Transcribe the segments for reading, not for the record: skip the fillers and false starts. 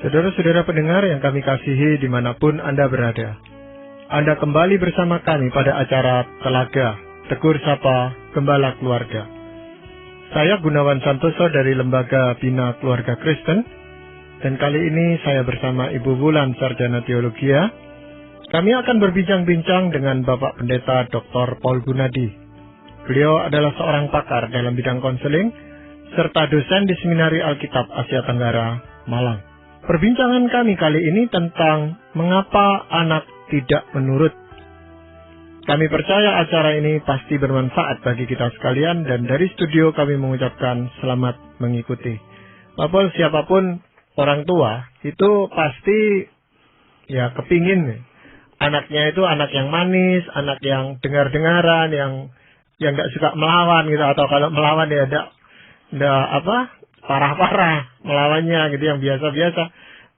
Saudara-saudara pendengar yang kami kasihi dimanapun Anda berada, Anda kembali bersama kami pada acara Telaga, Tegur Sapa, Gembala Keluarga. Saya Gunawan Santoso dari Lembaga Bina Keluarga Kristen, dan kali ini saya bersama Ibu Wulan Sarjana Teologia. Kami akan berbincang-bincang dengan Bapak Pendeta Dr. Paul Gunadi. Beliau adalah seorang pakar dalam bidang konseling, serta dosen di Seminari Alkitab Asia Tenggara, Malang. Perbincangan kami kali ini tentang mengapa anak tidak menurut. Kami percaya acara ini pasti bermanfaat bagi kita sekalian, dan dari studio kami mengucapkan selamat mengikuti. Bapak, siapapun orang tua itu pasti kepingin anaknya itu anak yang manis, anak yang dengar-dengaran, yang nggak suka melawan gitu, atau kalau melawan ya parah-parah melawannya gitu, yang biasa-biasa.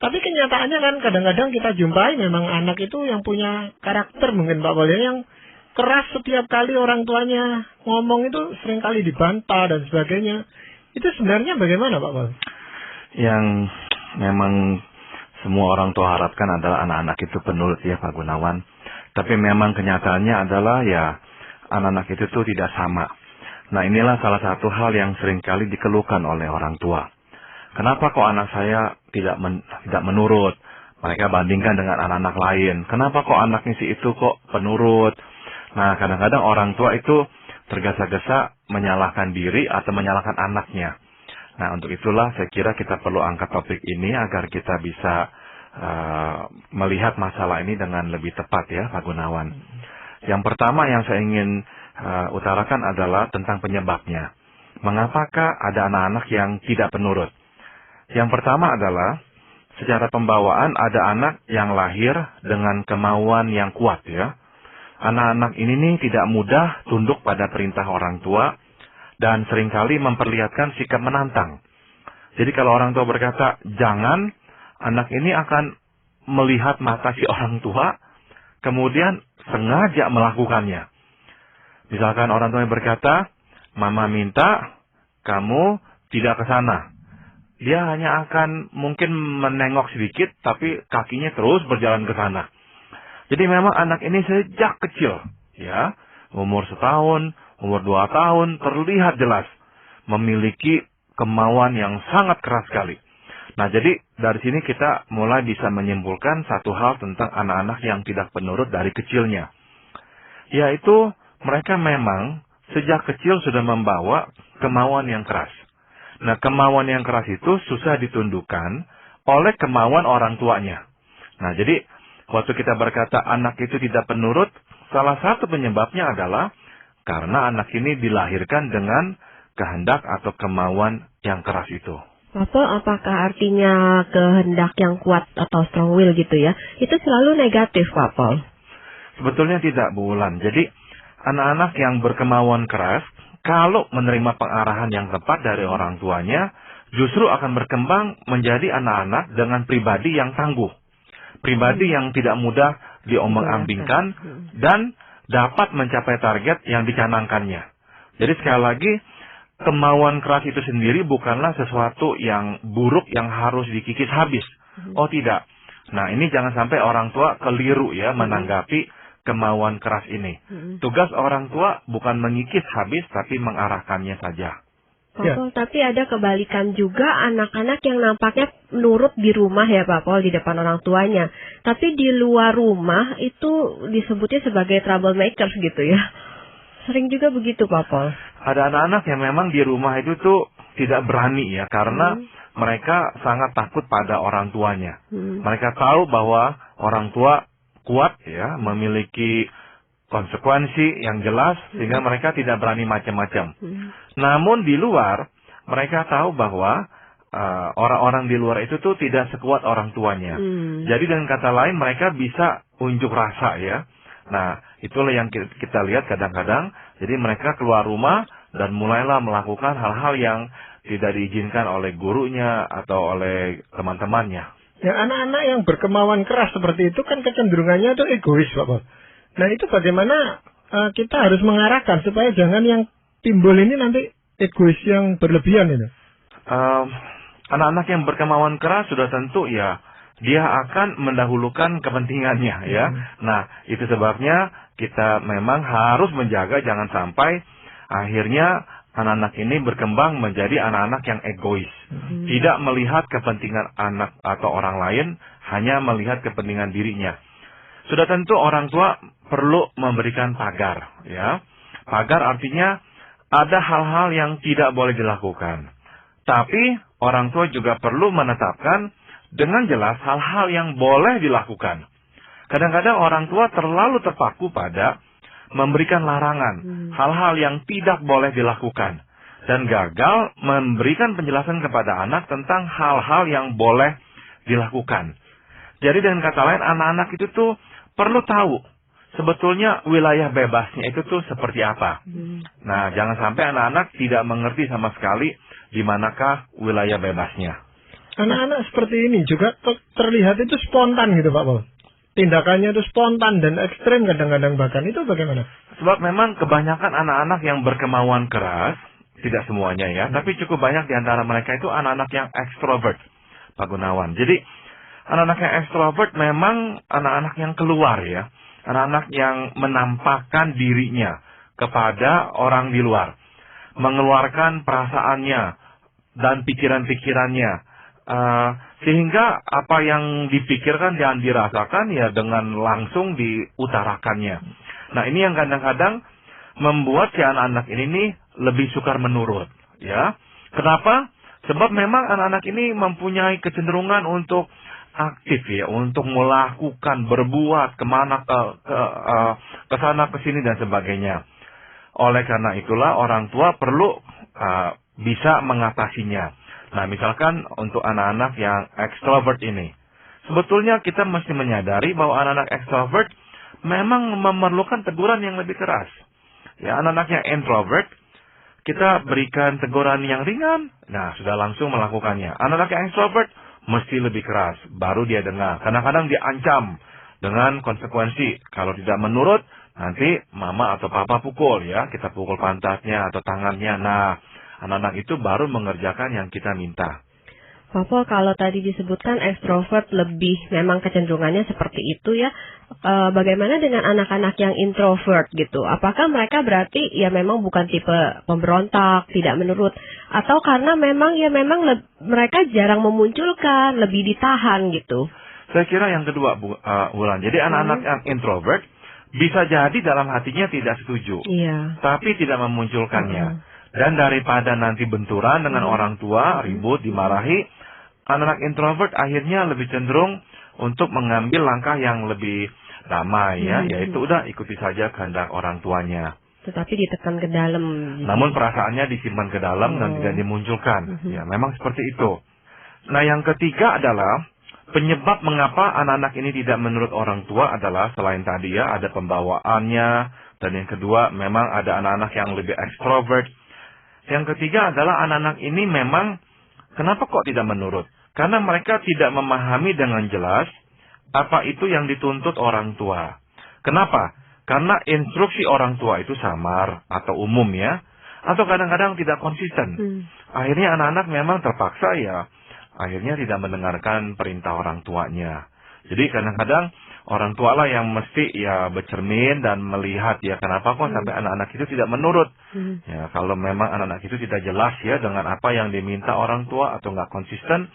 Tapi kenyataannya kan kadang-kadang kita jumpai memang anak itu yang punya karakter mungkin Pak Paul, yang keras setiap kali orang tuanya ngomong itu seringkali dibantah dan sebagainya. Itu sebenarnya bagaimana Pak Paul? Yang memang semua orang tua harapkan adalah anak-anak itu penurut ya Pak Gunawan. Tapi memang kenyataannya adalah anak-anak itu tuh tidak sama. Nah, inilah salah satu hal yang seringkali dikeluhkan oleh orang tua. Kenapa kok anak saya tidak menurut? Mereka bandingkan dengan anak-anak lain. Kenapa kok anaknya si itu kok penurut? Nah, kadang-kadang orang tua itu tergesa-gesa menyalahkan diri atau menyalahkan anaknya. Nah, untuk itulah saya kira kita perlu angkat topik ini agar kita bisa melihat masalah ini dengan lebih tepat ya Pak Gunawan. Yang pertama yang saya ingin utarakan adalah tentang penyebabnya. Mengapakah ada anak-anak yang tidak penurut? Yang pertama adalah secara pembawaan ada anak yang lahir dengan kemauan yang kuat ya. Anak-anak ini nih tidak mudah tunduk pada perintah orang tua dan seringkali memperlihatkan sikap menantang. Jadi kalau orang tua berkata jangan, anak ini akan melihat mata si orang tua, kemudian sengaja melakukannya. Misalkan orang tua berkata, mama minta kamu tidak ke sana. Dia hanya akan mungkin menengok sedikit, tapi kakinya terus berjalan ke sana. Jadi memang anak ini sejak kecil, ya, umur 1 tahun, umur 2 tahun, terlihat jelas memiliki kemauan yang sangat keras sekali. Nah, jadi dari sini kita mulai bisa menyimpulkan satu hal tentang anak-anak yang tidak penurut dari kecilnya. Yaitu mereka memang sejak kecil sudah membawa kemauan yang keras. Nah, kemauan yang keras itu susah ditundukkan oleh kemauan orang tuanya. Nah, jadi waktu kita berkata anak itu tidak penurut, salah satu penyebabnya adalah karena anak ini dilahirkan dengan kehendak atau kemauan yang keras itu. Bapak, apakah artinya kehendak yang kuat atau strong will gitu ya, itu selalu negatif Pak Paul? Sebetulnya tidak, Bu Wulan. Jadi anak-anak yang berkemauan keras, kalau menerima pengarahan yang tepat dari orang tuanya, justru akan berkembang menjadi anak-anak dengan pribadi yang tangguh. Pribadi yang tidak mudah diomong-ambingkan dan dapat mencapai target yang dicanangkannya. Jadi sekali lagi, kemauan keras itu sendiri bukanlah sesuatu yang buruk yang harus dikikis habis. Oh tidak. Nah, ini jangan sampai orang tua keliru ya menanggapi kemauan keras ini. Tugas orang tua bukan mengikis habis, tapi mengarahkannya saja. Pak Paul, tapi ada kebalikan juga anak-anak yang nampaknya nurut di rumah ya Pak Paul, di depan orang tuanya. Tapi di luar rumah itu disebutnya sebagai troublemakers gitu ya. Sering juga begitu Pak Paul. Ada anak-anak yang memang di rumah itu tuh tidak berani ya, karena mereka sangat takut pada orang tuanya. Mereka tahu bahwa orang tua kuat ya, memiliki konsekuensi yang jelas sehingga mereka tidak berani macam-macam. Namun di luar mereka tahu bahwa orang-orang di luar itu tuh tidak sekuat orang tuanya. Jadi dengan kata lain mereka bisa unjuk rasa ya. Nah, itulah yang kita lihat kadang-kadang. Jadi mereka keluar rumah dan mulailah melakukan hal-hal yang tidak diizinkan oleh gurunya atau oleh teman-temannya. Ya, anak-anak yang berkemauan keras seperti itu kan kecenderungannya itu egois, Bapak. Nah, itu bagaimana kita harus mengarahkan supaya jangan yang timbul ini nanti egois yang berlebihan itu? Anak-anak yang berkemauan keras sudah tentu ya dia akan mendahulukan kepentingannya ya. Nah, itu sebabnya kita memang harus menjaga jangan sampai akhirnya anak-anak ini berkembang menjadi anak-anak yang egois. Tidak melihat kepentingan anak atau orang lain, hanya melihat kepentingan dirinya. Sudah tentu orang tua perlu memberikan pagar ya. Pagar artinya ada hal-hal yang tidak boleh dilakukan. Tapi orang tua juga perlu menetapkan dengan jelas hal-hal yang boleh dilakukan. Kadang-kadang orang tua terlalu terpaku pada memberikan larangan, hal-hal yang tidak boleh dilakukan. Dan gagal memberikan penjelasan kepada anak tentang hal-hal yang boleh dilakukan. Jadi dengan kata lain, anak-anak itu tuh perlu tahu sebetulnya wilayah bebasnya itu tuh seperti apa. Nah, jangan sampai anak-anak tidak mengerti sama sekali di manakah wilayah bebasnya. Anak-anak seperti ini juga terlihat itu spontan gitu Pak Paul. Tindakannya itu spontan dan ekstrem kadang-kadang bahkan. Itu bagaimana? Sebab memang kebanyakan anak-anak yang berkemauan keras, tidak semuanya ya, tapi cukup banyak di antara mereka itu anak-anak yang ekstrovert, Pak Gunawan. Jadi anak-anak yang ekstrovert memang anak-anak yang keluar ya. Anak-anak yang menampakkan dirinya kepada orang di luar. Mengeluarkan perasaannya dan pikiran-pikirannya. Sehingga apa yang dipikirkan dan dirasakan ya dengan langsung diutarakannya. Nah, ini yang kadang-kadang membuat si anak-anak ini nih lebih sukar menurut ya. Kenapa? Sebab memang anak-anak ini mempunyai kecenderungan untuk aktif ya, untuk melakukan, berbuat kemana ke sana ke sini dan sebagainya. Oleh karena itulah orang tua perlu bisa mengatasinya. Nah, misalkan untuk anak-anak yang ekstrovert ini, sebetulnya kita mesti menyadari bahwa anak-anak ekstrovert memang memerlukan teguran yang lebih keras. Ya, anak-anak yang introvert, kita berikan teguran yang ringan, nah sudah langsung melakukannya. Anak-anak yang extrovert mesti lebih keras, baru dia dengar. Kadang-kadang diancam dengan konsekuensi. Kalau tidak menurut, nanti mama atau papa pukul ya, kita pukul pantatnya atau tangannya. Nah, anak-anak itu baru mengerjakan yang kita minta. Papa, kalau tadi disebutkan ekstrovert lebih memang kecenderungannya seperti itu ya. Bagaimana dengan anak-anak yang introvert gitu? Apakah mereka berarti ya memang bukan tipe pemberontak, tidak menurut, atau karena memang mereka jarang memunculkan, lebih ditahan gitu? Saya kira yang kedua, Wulan. Jadi anak-anak yang introvert bisa jadi dalam hatinya tidak setuju, tapi tidak memunculkannya. Dan daripada nanti benturan dengan orang tua, ribut, dimarahi, anak-anak introvert akhirnya lebih cenderung untuk mengambil langkah yang lebih damai ya, yaitu udah ikuti saja kehendak orang tuanya. Tetapi ditekan ke dalam. Namun perasaannya disimpan ke dalam dan tidak dimunculkan. Ya, memang seperti itu. Nah, yang ketiga adalah penyebab mengapa anak-anak ini tidak menurut orang tua adalah selain tadi ya, ada pembawaannya, dan yang kedua memang ada anak-anak yang lebih ekstrovert. Yang ketiga adalah anak-anak ini memang kenapa kok tidak menurut? Karena mereka tidak memahami dengan jelas apa itu yang dituntut orang tua. Kenapa? Karena instruksi orang tua itu samar atau umum ya. Atau kadang-kadang tidak konsisten. Akhirnya anak-anak memang terpaksa ya. Akhirnya tidak mendengarkan perintah orang tuanya. Jadi kadang-kadang orang tua lah yang mesti ya bercermin dan melihat ya kenapa kok sampai anak-anak itu tidak menurut. Ya, kalau memang anak-anak itu tidak jelas ya dengan apa yang diminta orang tua atau nggak konsisten,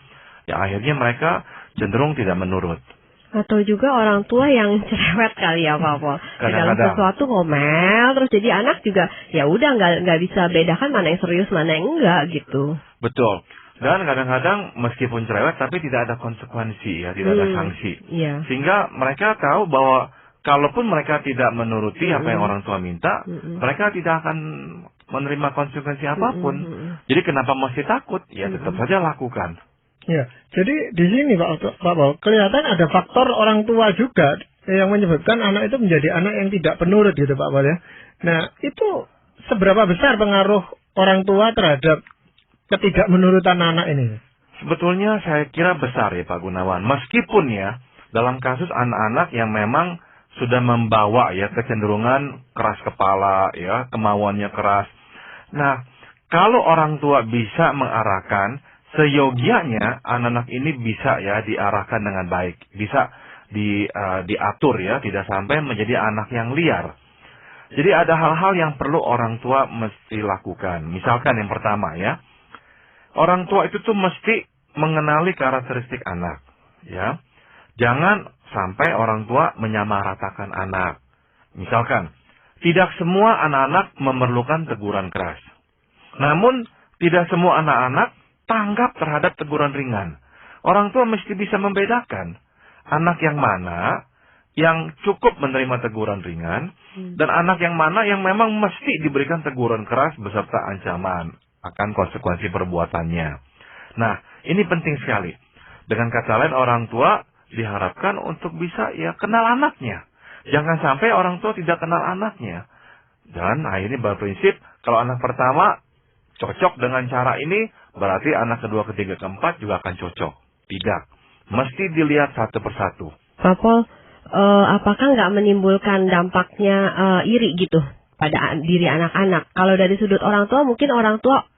ya akhirnya mereka cenderung tidak menurut. Atau juga orang tua yang cerewet kali ya Pak Pol. Dalam sesuatu ngomel, terus jadi anak juga ya udah nggak bisa bedakan mana yang serius mana yang enggak gitu. Betul. Dan kadang-kadang meskipun cerewet tapi tidak ada konsekuensi ya, tidak ada sanksi. Sehingga mereka tahu bahwa kalaupun mereka tidak menuruti apa yang orang tua minta, mereka tidak akan menerima konsekuensi apapun. Jadi kenapa mesti takut? Ya tetap saja lakukan. Ya, jadi di sini Pak Paul, kelihatan ada faktor orang tua juga yang menyebabkan anak itu menjadi anak yang tidak penurut gitu Pak Paul ya. Nah, itu seberapa besar pengaruh orang tua terhadap ketidakmenurutan anak ini? Sebetulnya saya kira besar ya Pak Gunawan. Meskipun ya dalam kasus anak-anak yang memang sudah membawa ya kecenderungan keras kepala ya, kemauannya keras. Nah, kalau orang tua bisa mengarahkan seyogianya anak-anak ini bisa ya diarahkan dengan baik, bisa diatur ya, tidak sampai menjadi anak yang liar. Jadi ada hal-hal yang perlu orang tua mesti lakukan. Misalkan yang pertama ya, orang tua itu tuh mesti mengenali karakteristik anak, ya. Jangan sampai orang tua menyamaratakan anak. Misalkan, tidak semua anak-anak memerlukan teguran keras. Namun, tidak semua anak-anak tanggap terhadap teguran ringan. Orang tua mesti bisa membedakan anak yang mana yang cukup menerima teguran ringan dan anak yang mana yang memang mesti diberikan teguran keras beserta ancaman akan konsekuensi perbuatannya. Nah, ini penting sekali. Dengan kata lain, orang tua diharapkan untuk bisa ya kenal anaknya. Jangan sampai orang tua tidak kenal anaknya. Dan akhirnya berprinsip, kalau anak pertama cocok dengan cara ini, berarti anak kedua, ketiga, keempat juga akan cocok. Tidak. Mesti dilihat satu persatu. Pak Pol, apakah nggak menimbulkan dampaknya iri gitu pada diri anak-anak? Kalau dari sudut orang tua, mungkin orang tua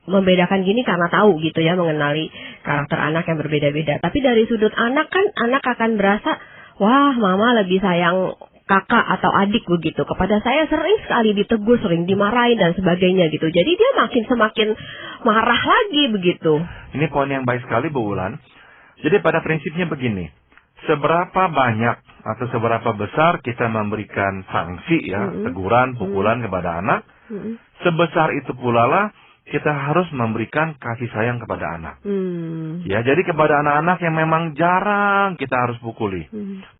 membedakan gini karena tahu gitu ya, mengenali karakter anak yang berbeda-beda. Tapi dari sudut anak kan, anak akan berasa, wah mama lebih sayang kakak atau adik begitu. Kepada saya sering sekali ditegur, sering dimarahin dan sebagainya gitu. Jadi dia semakin marah lagi begitu. Ini poin yang baik sekali Bu Wulan. Jadi pada prinsipnya begini, seberapa banyak atau seberapa besar kita memberikan sanksi ya, teguran, pukulan kepada anak, sebesar itu pula lah kita harus memberikan kasih sayang kepada anak. Ya, jadi kepada anak-anak yang memang jarang kita harus pukuli,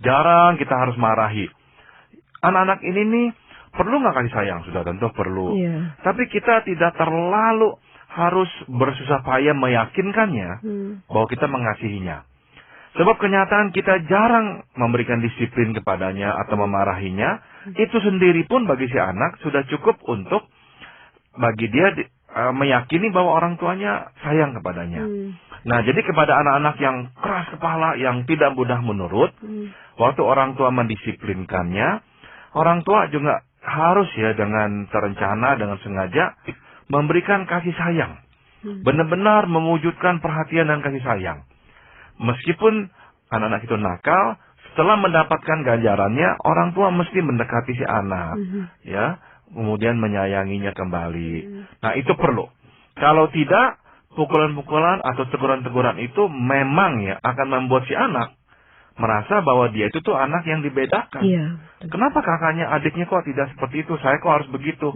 jarang kita harus marahi. Anak-anak ini nih perlu nggak kasih sayang? Sudah tentu perlu. Tapi kita tidak terlalu harus bersusah payah meyakinkannya bahwa kita mengasihinya. Sebab kenyataan kita jarang memberikan disiplin kepadanya atau memarahinya, itu sendiri pun bagi si anak sudah cukup untuk bagi dia meyakini bahwa orang tuanya sayang kepadanya. Nah, jadi kepada anak-anak yang keras kepala, yang tidak mudah menurut, waktu orang tua mendisiplinkannya, orang tua juga harus ya dengan terencana, dengan sengaja memberikan kasih sayang. Benar-benar mewujudkan perhatian dan kasih sayang. Meskipun anak-anak itu nakal, setelah mendapatkan ganjarannya, orang tua mesti mendekati si anak, ya, kemudian menyayanginya kembali. Nah, itu perlu. Kalau tidak, pukulan-pukulan atau teguran-teguran itu memang ya akan membuat si anak merasa bahwa dia itu tuh anak yang dibedakan. Kenapa kakaknya, adiknya kok tidak seperti itu? Saya kok harus begitu?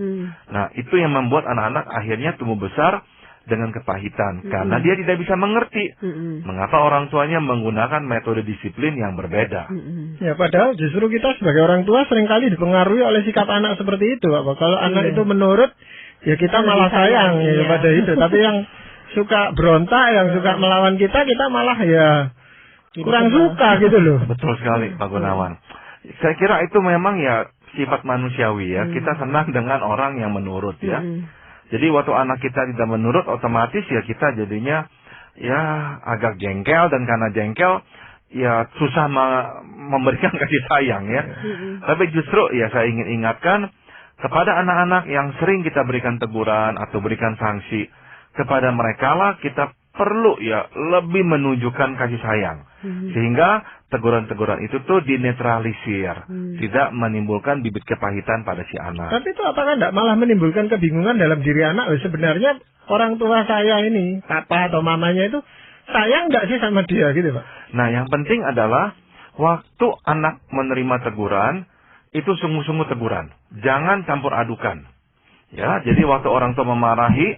Nah, itu yang membuat anak-anak akhirnya tumbuh besar dengan kepahitan. Karena dia tidak bisa mengerti mengapa orang tuanya menggunakan metode disiplin yang berbeda. Ya, padahal justru kita sebagai orang tua seringkali dipengaruhi oleh sikap anak seperti itu, Pak. Kalau anak itu menurut, ya kita malah sayang ya pada itu. Tapi yang suka berontak, yang suka melawan kita malah ya kurang suka gitu loh. Betul sekali Pak Gunawan. Saya kira itu memang ya sifat manusiawi ya. Kita senang dengan orang yang menurut ya. Jadi waktu anak kita tidak menurut, otomatis ya kita jadinya ya agak jengkel, dan karena jengkel ya susah memberikan kasih sayang ya. Tapi justru ya saya ingin ingatkan kepada anak-anak yang sering kita berikan teguran atau berikan sanksi, kepada mereka lah kita perlu ya lebih menunjukkan kasih sayang. Sehingga teguran-teguran itu tuh dinetralisir, tidak menimbulkan bibit kepahitan pada si anak. Tapi itu apakah tidak malah menimbulkan kebingungan dalam diri anak? Sebenarnya orang tua saya ini, papa atau mamanya itu sayang nggak sih sama dia gitu, Pak? Nah, yang penting adalah waktu anak menerima teguran, itu sungguh-sungguh teguran. Jangan campur adukan. Ya, jadi waktu orang tua marahi.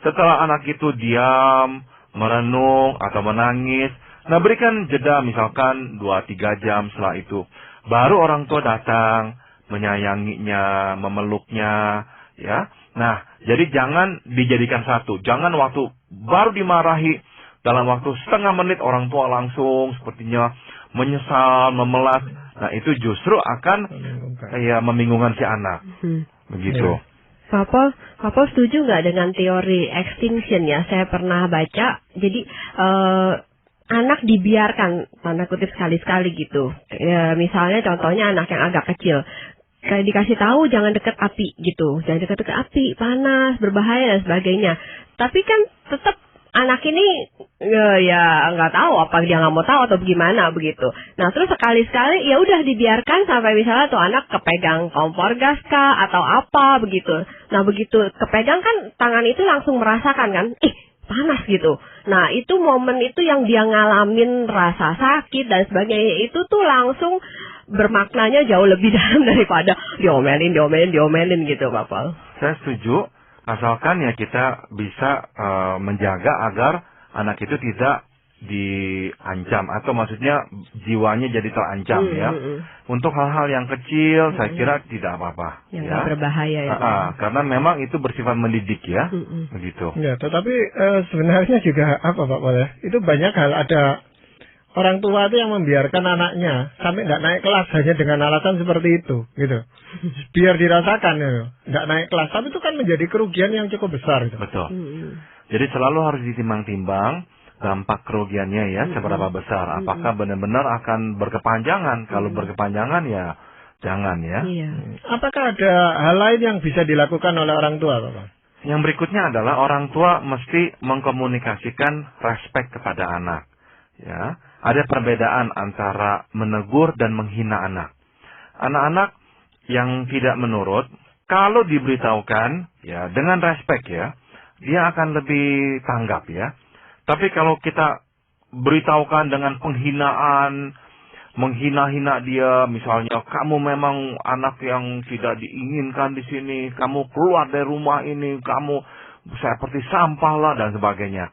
Setelah anak itu diam, merenung atau menangis, nah berikan jeda misalkan 2-3 jam setelah itu. Baru orang tua datang, menyayanginya, memeluknya, ya. Nah, jadi jangan dijadikan satu. Jangan waktu baru dimarahi, dalam waktu setengah menit orang tua langsung sepertinya menyesal, memelas. Nah, itu justru akan membingungkan si anak. Begitu. Papa setuju nggak dengan teori extinction ya? Saya pernah baca, jadi anak dibiarkan, tanda kutip sekali-sekali gitu. Misalnya contohnya anak yang agak kecil, kayak dikasih tahu jangan deket api gitu, jangan deket-deket api, panas, berbahaya dan sebagainya. Tapi kan tetap anak ini ya nggak tahu apa dia nggak mau tahu atau gimana begitu. Nah terus sekali-sekali ya udah dibiarkan sampai misalnya tuh anak kepegang kompor gas kah atau apa begitu. Nah begitu kepegang kan tangan itu langsung merasakan kan, panas gitu. Nah itu momen itu yang dia ngalamin rasa sakit dan sebagainya itu tuh langsung bermaknanya jauh lebih dalam daripada diomelin gitu Pak Paul. Saya setuju. Asalkan ya kita bisa menjaga agar anak itu tidak diancam atau maksudnya jiwanya jadi terancam ya. Untuk hal-hal yang kecil saya kira tidak apa-apa. Yang ya. berbahaya ya. Karena memang itu bersifat mendidik ya, begitu. Ya, tetapi sebenarnya juga apa Pak Paul ya? Itu banyak hal ada orang tua itu yang membiarkan anaknya sampai tidak naik kelas hanya dengan alasan seperti itu, gitu. Biar dirasakan, ya, tidak naik kelas. Tapi itu kan menjadi kerugian yang cukup besar. Gitu. Betul. Jadi selalu harus ditimbang-timbang dampak kerugiannya ya, seberapa besar. Apakah benar-benar akan berkepanjangan? Kalau berkepanjangan ya jangan ya. Iya. Apakah ada hal lain yang bisa dilakukan oleh orang tua, Pak? Yang berikutnya adalah orang tua mesti mengkomunikasikan respek kepada anak. Ya, ada perbedaan antara menegur dan menghina anak. Anak-anak yang tidak menurut, kalau diberitahukan ya dengan respek ya, dia akan lebih tanggap ya. Tapi kalau kita beritahukan dengan penghinaan, menghina-hina dia, misalnya kamu memang anak yang tidak diinginkan di sini, kamu keluar dari rumah ini, kamu seperti sampah lah dan sebagainya.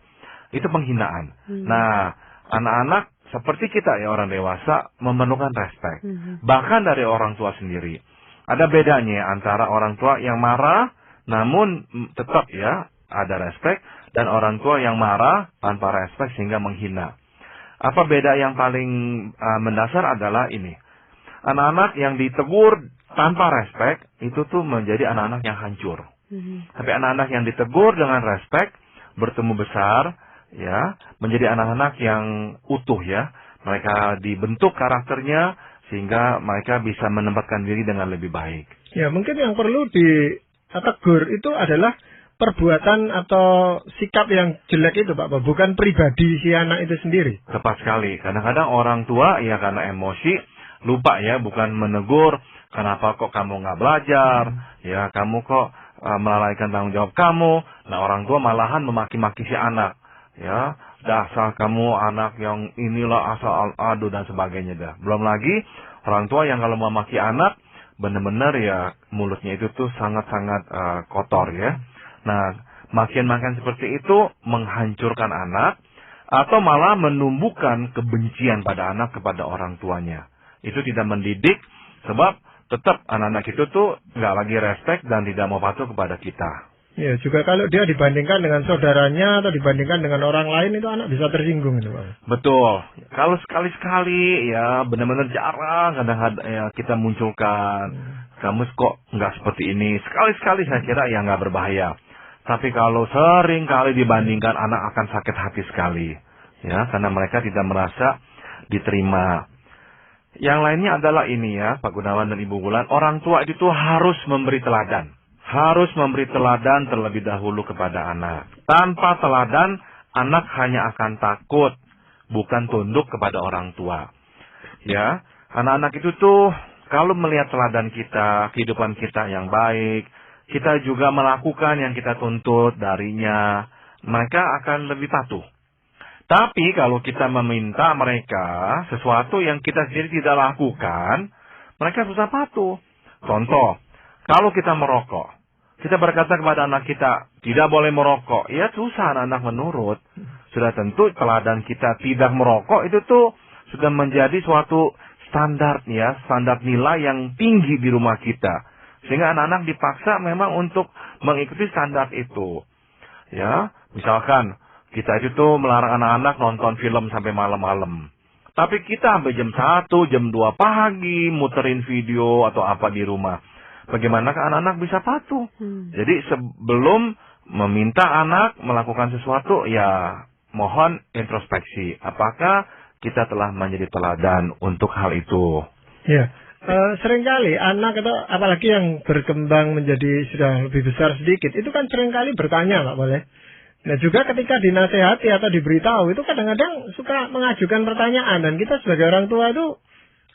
Itu penghinaan. Nah, anak-anak seperti kita ya orang dewasa memerlukan respek. Bahkan dari orang tua sendiri. Ada bedanya antara orang tua yang marah namun tetap ya ada respek dan orang tua yang marah tanpa respek sehingga menghina. Apa beda yang paling mendasar adalah ini. Anak-anak yang ditegur tanpa respek itu tuh menjadi anak-anak yang hancur. Tapi anak-anak yang ditegur dengan respek bertumbuh besar ya, menjadi anak-anak yang utuh ya. Mereka dibentuk karakternya sehingga mereka bisa menempatkan diri dengan lebih baik. Ya, mungkin yang perlu ditegur itu adalah perbuatan atau sikap yang jelek itu, Pak, bukan pribadi si anak itu sendiri. Tepat sekali. Kadang-kadang orang tua ya karena emosi lupa ya, bukan menegur, kenapa kok kamu nggak belajar, ya kamu kok melalaikan tanggung jawab kamu. Nah, orang tua malahan memaki-maki si anak. Ya, dasar kamu anak yang inilah asal adu dan sebagainya dah. Belum lagi orang tua yang kalau memaki anak benar-benar ya mulutnya itu tuh sangat-sangat kotor ya. Nah, makian-makian seperti itu menghancurkan anak atau malah menumbuhkan kebencian pada anak kepada orang tuanya. Itu tidak mendidik sebab tetap anak-anak itu tuh nggak lagi respect dan tidak mau patuh kepada kita. Ya, juga kalau dia dibandingkan dengan saudaranya atau dibandingkan dengan orang lain itu anak bisa tersinggung itu, Pak. Betul. Kalau sekali-sekali ya benar-benar jarang kadang-kadang ya kita munculkan. Kamu kok nggak seperti ini. Sekali-sekali saya kira ya nggak berbahaya. Tapi kalau sering kali dibandingkan anak akan sakit hati sekali. Ya, karena mereka tidak merasa diterima. Yang lainnya adalah ini ya, Pak Gunawan dan Ibu Wulan, orang tua itu tuh harus memberi teladan. Harus memberi teladan terlebih dahulu kepada anak. Tanpa teladan, anak hanya akan takut, bukan tunduk kepada orang tua. Ya, anak-anak itu tuh kalau melihat teladan kita, kehidupan kita yang baik, kita juga melakukan yang kita tuntut darinya, mereka akan lebih patuh. Tapi kalau kita meminta mereka sesuatu yang kita sendiri tidak lakukan, mereka susah patuh. Contoh, kalau kita merokok, kita berkata kepada anak kita, tidak boleh merokok. Ya susah anak-anak menurut. Sudah tentu teladan kita tidak merokok itu tuh sudah menjadi suatu standar ya, standar nilai yang tinggi di rumah kita. Sehingga anak-anak dipaksa memang untuk mengikuti standar itu. Ya, misalkan kita itu tuh melarang anak-anak nonton film sampai malam-malam. Tapi kita sampai jam 1, jam 2 pagi muterin video atau apa di rumah. Bagaimanakah anak-anak bisa patuh? Jadi sebelum meminta anak melakukan sesuatu, ya mohon introspeksi. Apakah kita telah menjadi teladan untuk hal itu? Ya, seringkali anak itu, apalagi yang berkembang menjadi sudah lebih besar sedikit, itu kan seringkali bertanya, Pak, boleh? Nah juga ketika dinasehati atau diberitahu itu kadang-kadang suka mengajukan pertanyaan, dan kita sebagai orang tua itu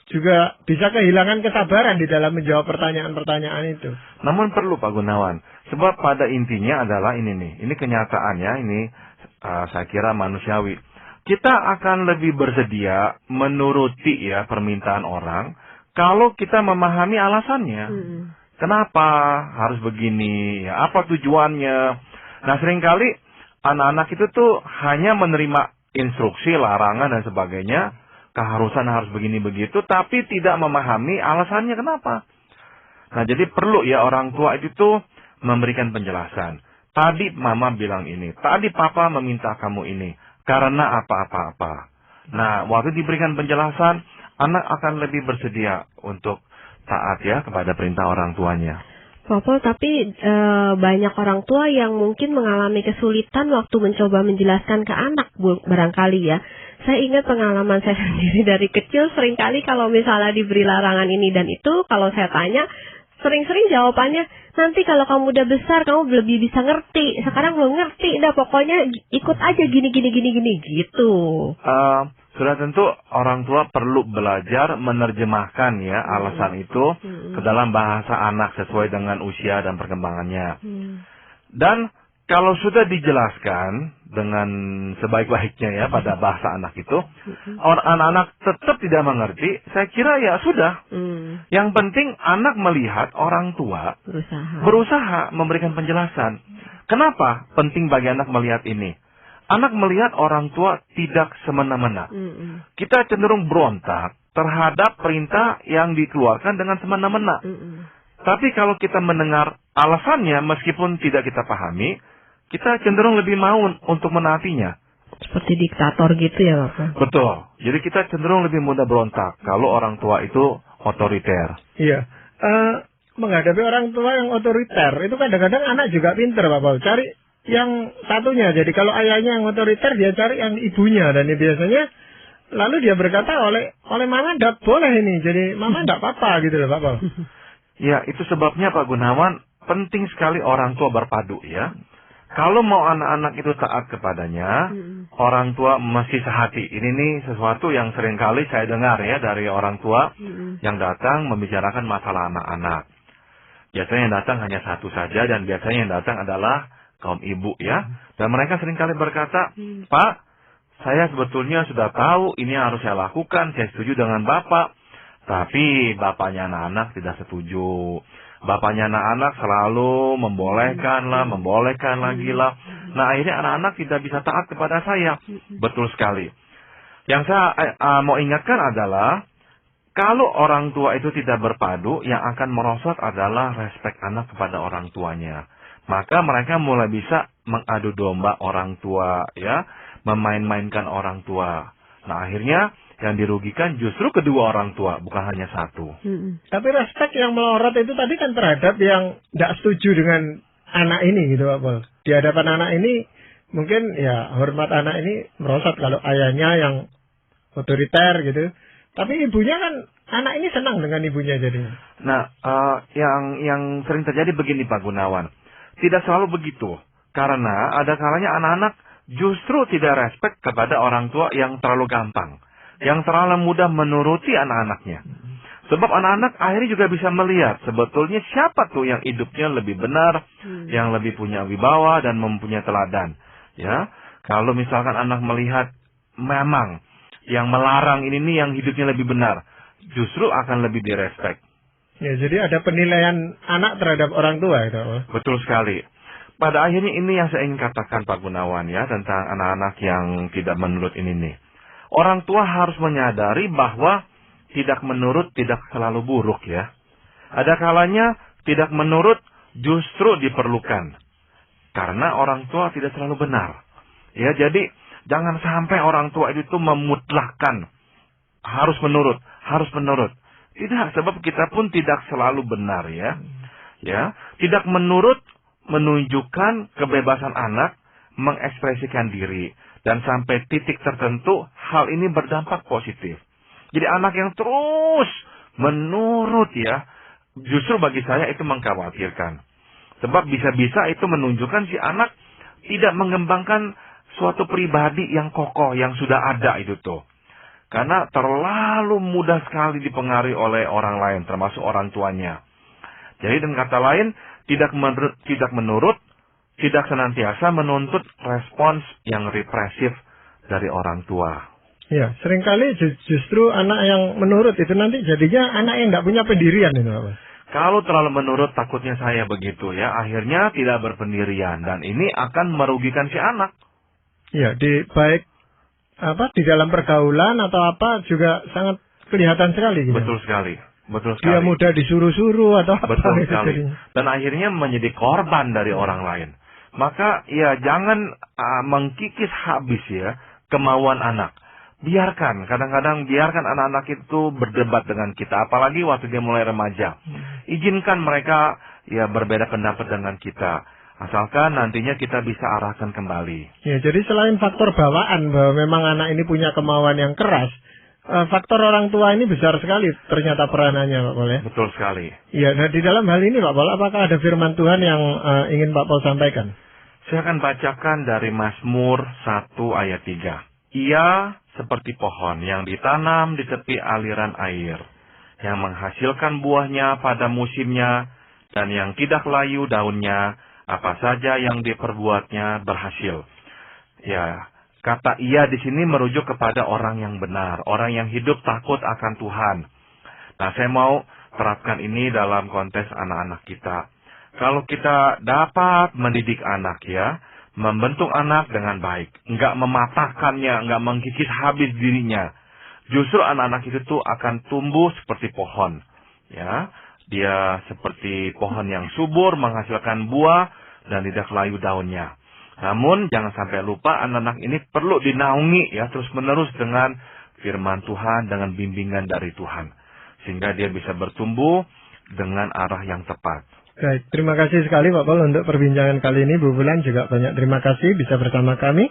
juga bisa kehilangan kesabaran di dalam menjawab pertanyaan-pertanyaan itu. Namun perlu Pak Gunawan, sebab pada intinya adalah ini nih, ini kenyataannya, ini saya kira manusiawi. Kita akan lebih bersedia menuruti ya permintaan orang kalau kita memahami alasannya. Kenapa harus begini? Ya, apa tujuannya? Nah, seringkali anak-anak itu tuh hanya menerima instruksi, larangan dan sebagainya, keharusan harus begini begitu, tapi tidak memahami alasannya kenapa. Nah, jadi perlu ya orang tua itu tuh memberikan penjelasan. Tadi mama bilang ini, tadi papa meminta kamu ini, karena apa-apa-apa. Nah, waktu diberikan penjelasan, anak akan lebih bersedia untuk taat ya kepada perintah orang tuanya. Papa, tapi banyak orang tua yang mungkin mengalami kesulitan waktu mencoba menjelaskan ke anak, barangkali ya. Saya ingat pengalaman saya sendiri dari kecil, seringkali kalau misalnya diberi larangan ini dan itu, kalau saya tanya, sering-sering jawabannya, nanti kalau kamu udah besar, kamu lebih bisa ngerti. Sekarang belum ngerti, dah pokoknya ikut aja gini, gitu. Sudah tentu orang tua perlu belajar menerjemahkan ya alasan itu ke dalam bahasa anak sesuai dengan usia dan perkembangannya. Dan kalau sudah dijelaskan dengan sebaik-baiknya ya pada bahasa anak itu, anak-anak tetap tidak mengerti, saya kira ya sudah. Yang penting anak melihat orang tua berusaha memberikan penjelasan. Kenapa penting bagi anak melihat ini? Anak melihat orang tua tidak semena-mena. Kita cenderung berontak terhadap perintah yang dikeluarkan dengan semena-mena. Tapi kalau kita mendengar alasannya meskipun tidak kita pahami, kita cenderung lebih mau untuk menaatinya. Seperti diktator gitu ya Bapak? Betul. Jadi kita cenderung lebih mudah berontak kalau orang tua itu otoriter. Iya. Menghadapi orang tua yang otoriter, itu kadang-kadang anak juga pinter Bapak. Cari yang satunya. Jadi kalau ayahnya yang otoriter, dia cari yang ibunya. Dan ini biasanya lalu dia berkata oleh mama tidak boleh ini. Jadi mama tidak apa-apa gitu loh Bapak. Ya, itu sebabnya Pak Gunawan, penting sekali orang tua berpadu ya. Kalau mau anak-anak itu taat kepadanya, orang tua mesti sehati. Ini nih sesuatu yang seringkali saya dengar ya dari orang tua yang datang membicarakan masalah anak-anak. Biasanya yang datang hanya satu saja, dan biasanya yang datang adalah kaum ibu ya. Dan mereka seringkali berkata, Pak, saya sebetulnya sudah tahu ini harus saya lakukan, saya setuju dengan Bapak. Tapi bapaknya anak-anak tidak setuju. Bapaknya anak-anak selalu membolehkan lagi lah. Nah, akhirnya anak-anak tidak bisa taat kepada saya. Betul sekali. Yang saya mau ingatkan adalah, kalau orang tua itu tidak berpadu, yang akan merosot adalah respek anak kepada orang tuanya. Maka mereka mulai bisa mengadu domba orang tua, ya, memain-mainkan orang tua. Nah, akhirnya yang dirugikan justru kedua orang tua, bukan hanya satu. Tapi respek yang melorot itu tadi kan terhadap yang tidak setuju dengan anak ini gitu Pak Pol. Di hadapan anak ini mungkin ya hormat anak ini merosot kalau ayahnya yang otoriter gitu. Tapi ibunya kan, anak ini senang dengan ibunya jadinya. Nah, yang sering terjadi begini Pak Gunawan. Tidak selalu begitu. Karena ada kalanya anak-anak justru tidak respek kepada orang tua yang terlalu gampang. Yang terlalu mudah menuruti anak-anaknya. Sebab anak-anak akhirnya juga bisa melihat sebetulnya siapa tuh yang hidupnya lebih benar, yang lebih punya wibawa dan mempunyai teladan. Ya, kalau misalkan anak melihat memang yang melarang ini nih yang hidupnya lebih benar, justru akan lebih direspek. Ya, jadi ada penilaian anak terhadap orang tua itu. Betul sekali. Pada akhirnya ini yang saya ingin katakan Pak Gunawan ya, tentang anak-anak yang tidak menurut ini nih. Orang tua harus menyadari bahwa tidak menurut tidak selalu buruk ya. Ada kalanya tidak menurut justru diperlukan. Karena orang tua tidak selalu benar. Ya, jadi jangan sampai orang tua itu memutlakkan harus menurut. Tidak, sebab kita pun tidak selalu benar ya. Ya, tidak menurut menunjukkan kebebasan anak mengekspresikan diri. Dan sampai titik tertentu, hal ini berdampak positif. Jadi anak yang terus menurut ya, justru bagi saya itu mengkhawatirkan. Sebab bisa-bisa itu menunjukkan si anak tidak mengembangkan suatu pribadi yang kokoh, yang sudah ada itu tuh. Karena terlalu mudah sekali dipengaruhi oleh orang lain, termasuk orang tuanya. Jadi dengan kata lain, tidak menurut, tidak senantiasa menuntut respons yang represif dari orang tua. Ya, seringkali justru anak yang menurut itu nanti jadinya anak yang tidak punya pendirian itu, Pak. Kalau terlalu menurut, takutnya saya begitu ya, akhirnya tidak berpendirian dan ini akan merugikan si anak. Ya, baik di dalam pergaulan atau apa juga sangat kelihatan sekali. Gitu. Betul sekali. Betul sekali. Dia mudah disuruh-suruh atau apa. Betul gitu sekali. jadinya. Dan akhirnya menjadi korban dari orang lain. Maka ya jangan mengkikis habis ya kemauan anak. Biarkan, kadang-kadang biarkan anak-anak itu berdebat dengan kita. Apalagi waktu dia mulai remaja. Izinkan mereka ya berbeda pendapat dengan kita. Asalkan nantinya kita bisa arahkan kembali. Ya, jadi selain faktor bawaan bahwa memang anak ini punya kemauan yang keras, faktor orang tua ini besar sekali ternyata peranannya, Pak Paul ya. Betul sekali. Ya, nah di dalam hal ini Pak Paul, apakah ada firman Tuhan yang ingin Pak Paul sampaikan? Saya akan bacakan dari Mazmur 1 ayat 3. Ia seperti pohon yang ditanam di tepi aliran air, yang menghasilkan buahnya pada musimnya, dan yang tidak layu daunnya, apa saja yang diperbuatnya berhasil. Ya, kata ia di sini merujuk kepada orang yang benar, orang yang hidup takut akan Tuhan. Nah, saya mau terapkan ini dalam konteks anak-anak kita. Kalau kita dapat mendidik anak ya, membentuk anak dengan baik, enggak mematahkannya, enggak mengkikis habis dirinya, justru anak-anak itu tuh akan tumbuh seperti pohon. Ya, dia seperti pohon yang subur, menghasilkan buah, dan tidak layu daunnya. Namun, jangan sampai lupa anak-anak ini perlu dinaungi ya terus-menerus dengan firman Tuhan, dengan bimbingan dari Tuhan. Sehingga dia bisa bertumbuh dengan arah yang tepat. Baik, terima kasih sekali Pak Paul untuk perbincangan kali ini. Bu Bulan juga banyak terima kasih bisa bersama kami.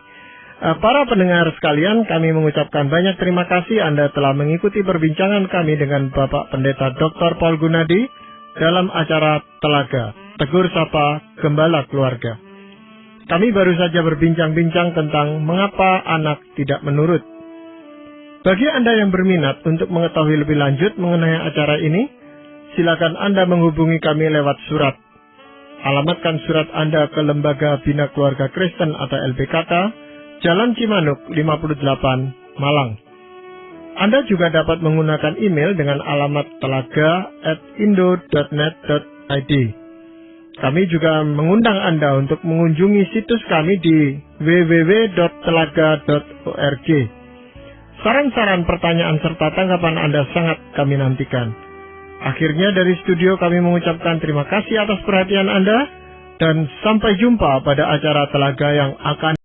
Para pendengar sekalian, kami mengucapkan banyak terima kasih Anda telah mengikuti perbincangan kami dengan Bapak Pendeta Dr. Paul Gunadi dalam acara Telaga, Tegur Sapa Gembala Keluarga. Kami baru saja berbincang-bincang tentang mengapa anak tidak menurut. Bagi Anda yang berminat untuk mengetahui lebih lanjut mengenai acara ini, silakan Anda menghubungi kami lewat surat. Alamatkan surat Anda ke Lembaga Bina Keluarga Kristen atau LBKK, Jalan Cimanuk 58, Malang. Anda juga dapat menggunakan email dengan alamat telaga@indo.net.id. Kami juga mengundang Anda untuk mengunjungi situs kami di www.telaga.org. Saran-saran, pertanyaan, serta tanggapan Anda sangat kami nantikan. Akhirnya dari studio kami mengucapkan terima kasih atas perhatian Anda dan sampai jumpa pada acara Telaga yang akan